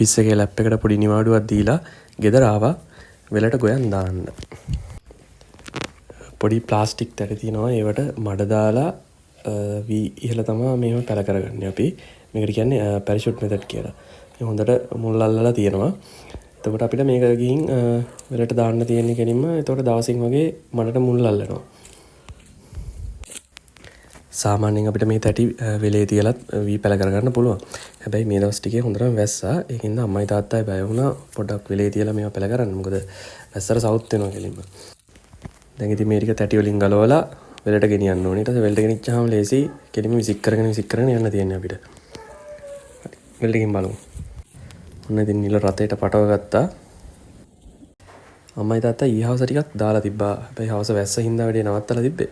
Office එකේ lap එකට පොඩි නිවාඩුවක් දීලා ගෙදර ආවා වෙලට ගොයන් දාන්න. පොඩි ප්ලාස්ටික් තැට තියෙනවා ඒවට මඩ දාලා ඉහළ තමා මේව පැල කරගන්න අපි. මේකට කියන්නේ පැරෂුට් මෙතඩ් කියලා. මේ හොඳට මුල් අල්ලලා තියෙනවා. එතකොට අපිට මේක ගිහින් වෙලට දාන්න තියෙන්නේ කෙලින්ම එතකොට දවසින් වගේ මඩට මුල් අල්ලනවා. සාමාන්‍යයෙන් අපිට මේ තැටි වෙලේ තියලත් වී පැල කරගන්න පුළුවන්. හැබැයි මේ දවස් ටිකේ හොඳටම වැස්සා. ඒකින්ද අම්මයි තාත්තයි බය වුණා පොඩ්ඩක් වෙලේ තියලා මේවා පැල කරන්න. මොකද වැස්සට සවුත් වෙනවා කෙලින්ම. දැන් ඉතින් මේ ටික තැටි වලින් ගලවලා වෙලට ගෙනියන්න ඕනේ. ඊට පස්සේ වෙලට ගෙනිච්චාම ලේසි කෙලින්ම විසික් කරගෙන යන්න තියෙන්නේ අපිට. හරි. වෙලටකින් බලමු. ඔන්න ඉතින් නිල රතේට පටව ගත්තා. අම්මයි තාත්තා ඊහවස ටිකක් දාලා තිබ්බා. හැබැයි හවස වැස්ස හින්දා වැඩේ නවත්තලා තිබ්බේ.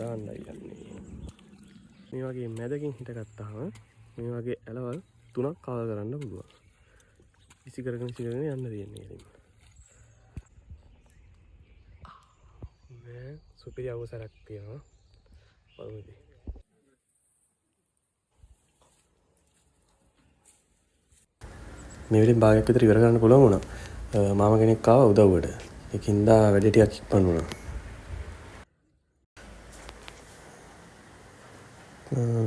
දාන්නයි යන්නේ. මේ වගේ මැදකින් හිටගත්තාම මේ වගේ ඇලවල් 3ක් කවර් කරන්න පුළුවන්. විසි කරගෙන යන්න තියෙන්නේ ඉතින්. මේ සුපිරි අවසරක් තියෙනවා. බලමුද? මේ විදිහින් භාගයක් විතර ඉවර කරන්න පුළුවන් වුණා. මාමා කෙනෙක් ආවා උදව්වට. ඒකින්ද වැඩ ටිකක් ඉක්මන් වුණා.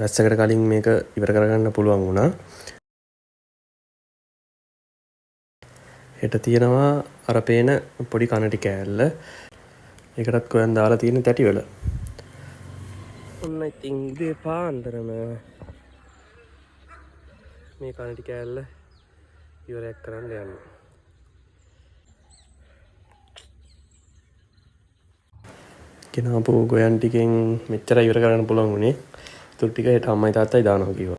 වැස්සකට කලින් මේක ඉවර කරගන්න පුළුවන් වුණා. හෙට තියෙනවා අර පේන පොඩි කනටි කෑල්ල. ඒකටත් කොයන් දාලා තියෙන තැටිවල. ඔන්න ඉතින් උදේ පාන්දරම මේ කනටි කෑල්ල ඉවරයක් කරන්න යන්න. කෙනාපු ගොයන් ටිකෙන් මෙච්චර ඉවර කරන්න පුළුවන් වුණේ. තුරු ටික හෙට අම්මයි තාත්තයි දානවා කිව්වා.